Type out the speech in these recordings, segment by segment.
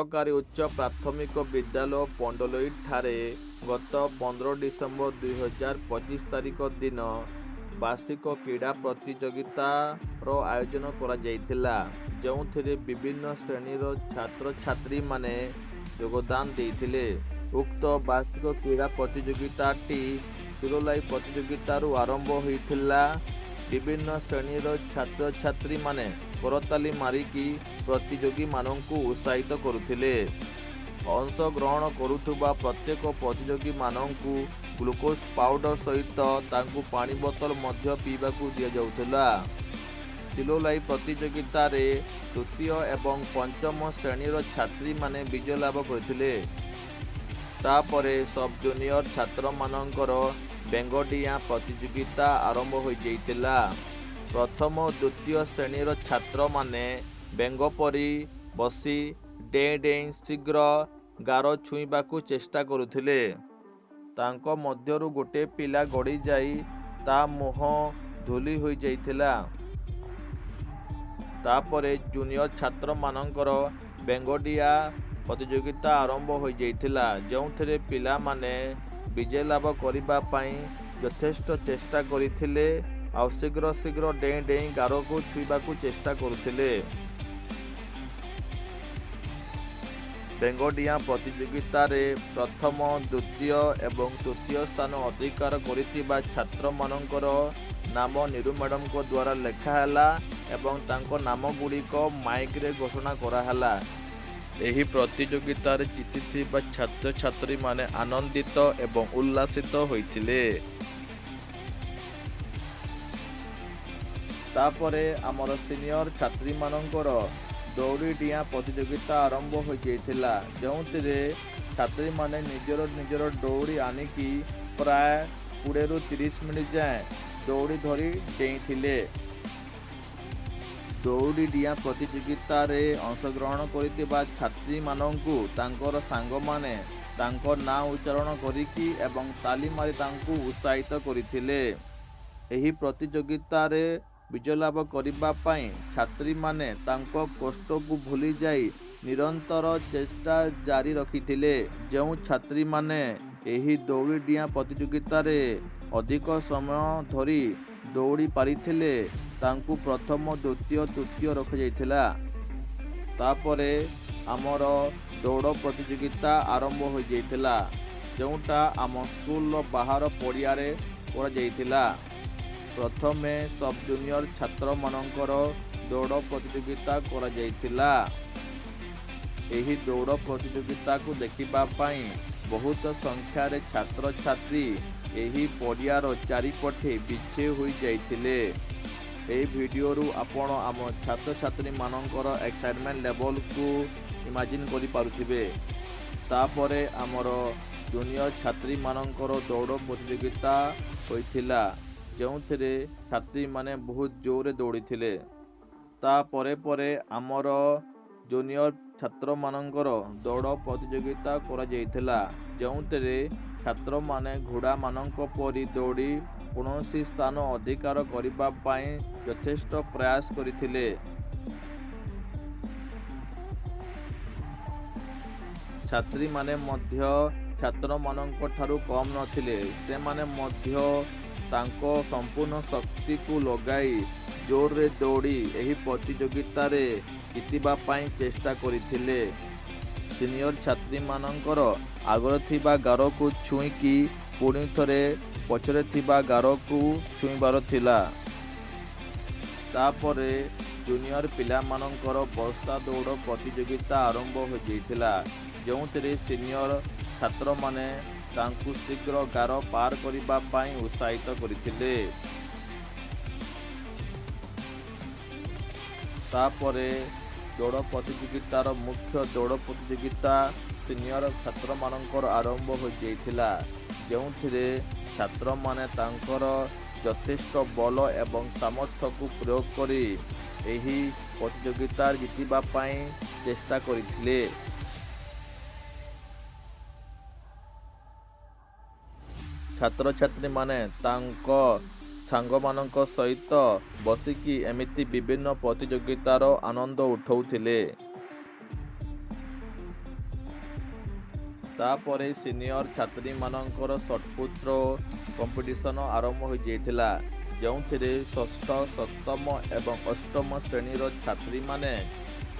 ସରକାରୀ ଉଚ୍ଚ ପ୍ରାଥମିକ ବିଦ୍ୟାଳୟ ପଣ୍ଡଲୋଇ ଠାରେ ଗତ 15 ଡିସେମ୍ବର 2025 ତାରିଖ ଦିନ ବାର୍ଷିକ କ୍ରୀଡ଼ା ପ୍ରତିଯୋଗିତାର ଆୟୋଜନ କରାଯାଇଥିଲା, ଯେଉଁଥିରେ ବିଭିନ୍ନ ଶ୍ରେଣୀର ଛାତ୍ରଛାତ୍ରୀମାନେ ଯୋଗଦାନ ଦେଇଥିଲେ। ଉକ୍ତ ବାର୍ଷିକ କ୍ରୀଡ଼ା ପ୍ରତିଯୋଗିତାଟି ସିରୋଲାଇ ପ୍ରତିଯୋଗିତାରୁ ଆରମ୍ଭ ହୋଇଥିଲା। ବିଭିନ୍ନ ଶ୍ରେଣୀର ଛାତ୍ରଛାତ୍ରୀମାନେ କରତାଳି ମାରିକି ପ୍ରତିଯୋଗୀମାନଙ୍କୁ ଉତ୍ସାହିତ କରୁଥିଲେ। ଅଂଶଗ୍ରହଣ କରୁଥିବା ପ୍ରତ୍ୟେକ ପ୍ରତିଯୋଗୀମାନଙ୍କୁ ଗ୍ଲୁକୋଜ୍ ପାଉଡର ସହିତ ତାଙ୍କୁ ପାଣି ବୋତଲ ମଧ୍ୟ ପିଇବାକୁ ଦିଆଯାଉଥିଲା। ସିଲୋଲାଇ ପ୍ରତିଯୋଗିତାରେ ତୃତୀୟ ଏବଂ ପଞ୍ଚମ ଶ୍ରେଣୀର ଛାତ୍ରୀମାନେ ବିଜୟ ଲାଭ କରିଥିଲେ। ତାପରେ ସବ୍ ଜୁନିୟର ଛାତ୍ରମାନଙ୍କର ବେଙ୍ଗଡିଆଁ ପ୍ରତିଯୋଗିତା ଆରମ୍ଭ ହୋଇଯାଇଥିଲା। ପ୍ରଥମ ଓ ଦ୍ୱିତୀୟ ଶ୍ରେଣୀର ଛାତ୍ରମାନେ ବେଙ୍ଗ ପରି ବସି ଡେଇଁ ଡେଇଁ ଶୀଘ୍ର ଗାର ଛୁଇଁବାକୁ ଚେଷ୍ଟା କରୁଥିଲେ। ତାଙ୍କ ମଧ୍ୟରୁ ଗୋଟିଏ ପିଲା ଗଡ଼ିଯାଇ ତା ମୁହଁ ଧୂଳି ହୋଇଯାଇଥିଲା। ତାପରେ ଜୁନିୟର ଛାତ୍ରମାନଙ୍କର ବେଙ୍ଗଡିଆଁ ପ୍ରତିଯୋଗିତା ଆରମ୍ଭ ହୋଇଯାଇଥିଲା, ଯେଉଁଥିରେ ପିଲାମାନେ ବିଜୟ ଲାଭ କରିବା ପାଇଁ ଯଥେଷ୍ଟ ଚେଷ୍ଟା କରିଥିଲେ ଆଉ ଶୀଘ୍ର ଡେଇଁ ଡେଇଁ ଗାରକୁ ଛୁଇଁବାକୁ ଚେଷ୍ଟା କରୁଥିଲେ। ବେଙ୍ଗଡିଆଁ ପ୍ରତିଯୋଗିତାରେ ପ୍ରଥମ, ଦ୍ୱିତୀୟ ଏବଂ ତୃତୀୟ ସ୍ଥାନ ଅଧିକାର କରିଥିବା ଛାତ୍ରମାନଙ୍କର ନାମ ନିରୁ ମ୍ୟାଡମଙ୍କ ଦ୍ୱାରା ଲେଖା ହେଲା ଏବଂ ତାଙ୍କ ନାମଗୁଡ଼ିକ ମାଇକରେ ଘୋଷଣା କରାହେଲା। ଏହି ପ୍ରତିଯୋଗିତାରେ ଜିତିଥିବା ଛାତ୍ରଛାତ୍ରୀମାନେ ଆନନ୍ଦିତ ଏବଂ ଉଲ୍ଲାସିତ ହୋଇଥିଲେ। ତାପରେ ଆମର ସିନିୟର ଛାତ୍ରୀମାନଙ୍କର ଦଉଡ଼ି ଡିଆଁ ପ୍ରତିଯୋଗିତା ଆରମ୍ଭ ହୋଇଯାଇଥିଲା, ଯେଉଁଥିରେ ଛାତ୍ରୀମାନେ ନିଜର ଦଉଡ଼ି ଆଣିକି ପ୍ରାୟ 20ରୁ 30 ମିନିଟ୍ ଯାଏଁ ଦଉଡ଼ି ଧରି ଡେଇଁଥିଲେ। ଦଉଡ଼ି ଡିଆଁ ପ୍ରତିଯୋଗିତାରେ ଅଂଶଗ୍ରହଣ କରିଥିବା ଛାତ୍ରୀମାନଙ୍କୁ ତାଙ୍କର ସାଙ୍ଗମାନେ ତାଙ୍କ ନାଁ ଉଚ୍ଚାରଣ କରିକି ଏବଂ ତାଳି ମାରି ତାଙ୍କୁ ଉତ୍ସାହିତ କରିଥିଲେ। ଏହି ପ୍ରତିଯୋଗିତାରେ ବିଜୟ ଲାଭ କରିବା ପାଇଁ ଛାତ୍ରୀମାନେ ତାଙ୍କ କଷ୍ଟକୁ ଭୁଲିଯାଇ ନିରନ୍ତର ଚେଷ୍ଟା ଜାରି ରଖିଥିଲେ। ଯେଉଁ ଛାତ୍ରୀମାନେ ଏହି ଦଉଡ଼ି ଡିଆଁ ପ୍ରତିଯୋଗିତାରେ ଅଧିକ ସମୟ ଧରି ଦୌଡ଼ି ପାରିଥିଲେ ତାଙ୍କୁ ପ୍ରଥମ, ଦ୍ୱିତୀୟ, ତୃତୀୟ ରଖାଯାଇଥିଲା। ତାପରେ ଆମର ଦୌଡ଼ ପ୍ରତିଯୋଗିତା ଆରମ୍ଭ ହୋଇଯାଇଥିଲା, ଯେଉଁଟା ଆମ ସ୍କୁଲର ବାହାର ପଡ଼ିଆରେ କରାଯାଇଥିଲା। ପ୍ରଥମେ ସବ୍ ଜୁନିୟର ଛାତ୍ରମାନଙ୍କର ଦୌଡ଼ ପ୍ରତିଯୋଗିତା କରାଯାଇଥିଲା। ଏହି ଦୌଡ଼ ପ୍ରତିଯୋଗିତାକୁ ଦେଖିବା ପାଇଁ ବହୁତ ସଂଖ୍ୟାରେ ଛାତ୍ରଛାତ୍ରୀ ଏହି ପଡ଼ିଆର ଚାରିପଟେ ବିଛେଇ ହୋଇଯାଇଥିଲେ। ଏହି ଭିଡ଼ିଓରୁ ଆପଣ ଆମ ଛାତ୍ରଛାତ୍ରୀମାନଙ୍କର ଏକ୍ସାଇଟମେଣ୍ଟ ଲେଭଲକୁ ଇମାଜିନ୍ କରିପାରୁଥିବେ। ତାପରେ ଆମର ଜୁନିୟର ଛାତ୍ରୀମାନଙ୍କର ଦୌଡ଼ ପ୍ରତିଯୋଗିତା ହୋଇଥିଲା, ଯେଉଁଥିରେ ଛାତ୍ରୀମାନେ ବହୁତ ଜୋରରେ ଦୌଡ଼ିଥିଲେ। ତାପରେ ଆମର ଜୁନିୟର ଛାତ୍ରମାନଙ୍କର ଦୌଡ଼ ପ୍ରତିଯୋଗିତା କରାଯାଇଥିଲା, ଯେଉଁଥିରେ ଛାତ୍ରମାନେ ଘୋଡ଼ାମାନଙ୍କ ପରି ଦୌଡ଼ି କୌଣସି ସ୍ଥାନ ଅଧିକାର କରିବା ପାଇଁ ଯଥେଷ୍ଟ ପ୍ରୟାସ କରିଥିଲେ। ଛାତ୍ରୀମାନେ ମଧ୍ୟ ଛାତ୍ରମାନଙ୍କ ଠାରୁ କମ୍ ନଥିଲେ। ସେମାନେ ମଧ୍ୟ ତାଙ୍କ ସମ୍ପୂର୍ଣ୍ଣ ଶକ୍ତିକୁ ଲଗାଇ ଜୋରରେ ଦୌଡ଼ି ଏହି ପ୍ରତିଯୋଗିତାରେ ଜିତିବା ପାଇଁ ଚେଷ୍ଟା କରିଥିଲେ। ସିନିୟର ଛାତ୍ରୀମାନଙ୍କର ଆଗରେ ଥିବା ଗାରକୁ ଛୁଇଁକି ପୁଣି ଥରେ ପଛରେ ଥିବା ଗାରକୁ ଛୁଇଁବାର ଥିଲା। ତାପରେ ଜୁନିୟର ପିଲାମାନଙ୍କର ବସ୍ତା ଦୌଡ଼ ପ୍ରତିଯୋଗିତା ଆରମ୍ଭ ହୋଇଯାଇଥିଲା, ଯେଉଁଥିରେ ସିନିୟର ଛାତ୍ରମାନେ ତାଙ୍କୁ ଶୀଘ୍ର ଗାର ପାର କରିବା ପାଇଁ ଉତ୍ସାହିତ କରିଥିଲେ। ତାପରେ ଦୌଡ଼ ପ୍ରତିଯୋଗିତାର ମୁଖ୍ୟ ଦୌଡ଼ ପ୍ରତିଯୋଗିତା ସିନିୟର ଛାତ୍ରମାନଙ୍କର ଆରମ୍ଭ ହୋଇଯାଇଥିଲା, ଯେଉଁଥିରେ ଛାତ୍ରମାନେ ତାଙ୍କର ଯଥେଷ୍ଟ ବଳ ଏବଂ ସାମର୍ଥ୍ୟକୁ ପ୍ରୟୋଗ କରି ଏହି ପ୍ରତିଯୋଗିତାରେ ଜିତିବା ପାଇଁ ଚେଷ୍ଟା କରିଥିଲେ। ଛାତ୍ରଛାତ୍ରୀମାନେ ତାଙ୍କ ସାଙ୍ଗମାନଙ୍କ ସହିତ ବସିକି ଏମିତି ବିଭିନ୍ନ ପ୍ରତିଯୋଗିତାର ଆନନ୍ଦ ଉଠାଉଥିଲେ। तापरे सिनियर छात्री मानकर शॉटपुट कंपिटिशन आरंभ हो जाइथिला जोंथिरे षष्ठ सप्तम एवं अष्टम श्रेणीर छात्री माने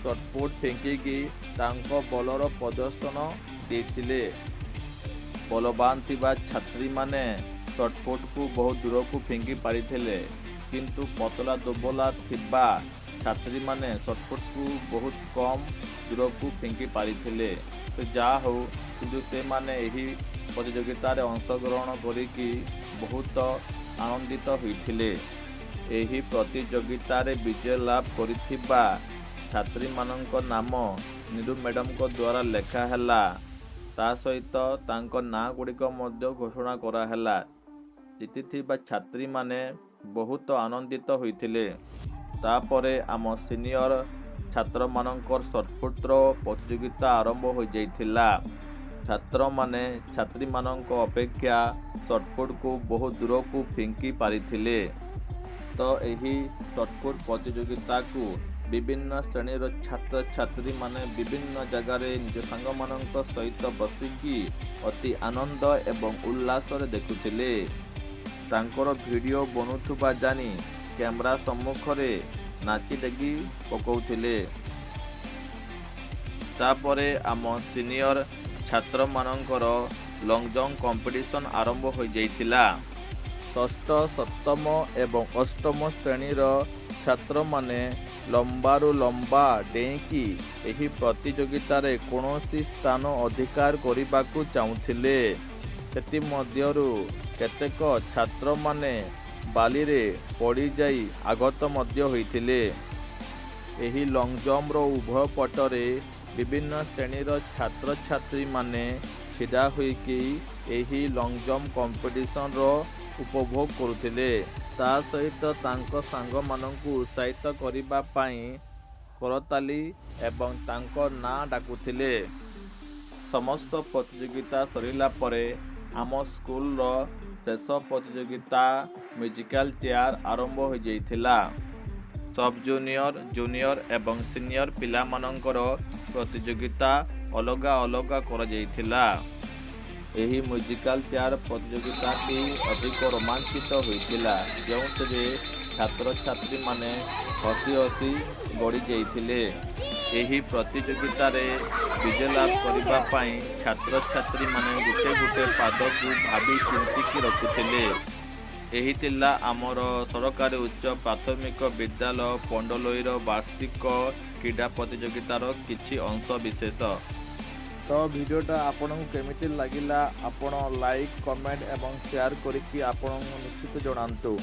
शॉटपुट फेंकिकी तांको बलर प्रदर्शन देथिले। बलवान थिबा छात्री माने शॉटपुट को बहुत दूर को फेंकी पारिथिले किंतु पतला दुबला थिबा छात्री माने शॉटपुट को बहुत कम दूर को फेंकी पारिथिले। तो जा हो किंतु से माने एही प्रतियोगिता रे अंशग्रहण करिकी बहुत आनंदित होइथिले। एही प्रतियोगिता रे विजय लाभ करिथिबा छात्री मानक नाम नीरू मैडम को द्वारा लेखा हैला। ता सहित तांको ना गुड़िक मध्य घोषणा करा हैला। जीतिथिबा छात्री माने बहुत आनंदित होइथिले। तापरे आम सीनियर छात्र मानकर शॉटपुट प्रतियोगिता आरंभ हो जाइथिला। छात्र माने छात्री मानक अपेक्षा शॉटपुट को बहुत दूर को फेंकी पारिथिले। तो यही शॉटपुट प्रतियोगिता को विभिन्न श्रेणीर छात्र छात्री माने विभिन्न जगार निज सांग मानक सहित बसिकी अति आनंद एवं उल्लास देखुथिले। तांकर वीडियो बनुथुबा जानी कैमरा सम्मुख रे नाची डेगी पकाउथिले। तापरे आम सीनियर छात्र मानकर लॉन्ग जंप कंपिटिशन आरंभ हो जाइथिला। षष्ठ सप्तम एवं अष्टम श्रेणीर छात्र माने लंबारू लंबा डेईकी एही प्रतियोगिता रे कोनोसी स्थान अधिकार करिबाकू चाहुथिले। सेति मध्यरु केतेक छात्र माने बाली रे पड़ी जाई आगत मध्य होइथिले। एही लॉन्ग जंप रो उभय पटरे विभिन्न श्रेणीर छात्र छात्री माने छिड़ा होइकी एही लॉन्ग जंप कंपिटिशन रो उपभोग करुथिले। ता सहित तांको सांग माननकु उत्साहित करिबा पई करताली एवं तांको ना डाकुथिले। समस्त प्रतियोगिता सरिला परे आम स्कूल रो शेष प्रतियोगिता म्यूजिकल चेयर आरंभ हो जाइथिला। सब जूनियर जूनियर एवं सीनियर पिला मानकर प्रतियोगिता अलगा अलगा कर जाइथिला। एही म्यूजिकल चेयर प्रतियोगिता टी अधिक रोमांचित होइथिला जोंथिरे छात्र छात्री माने हसी हसी गड़ी जाइथिले। एही प्रतियोगिता रे विजय लाभ करिबा पई छात्र छात्री माने गुटे गुटे पाद को भाबी चिंतिकी रखुथिले। एही तिला आमर सरकारी उच्च प्राथमिक विद्यालय पंडलोईर वार्षिक क्रीड़ा प्रतियोगितार किछि अंश विशेष। तो वीडियोटा आपन केमिति लागिला आपण लाइक कमेंट एवं शेयर करिकी आपण निश्चित जणांतु।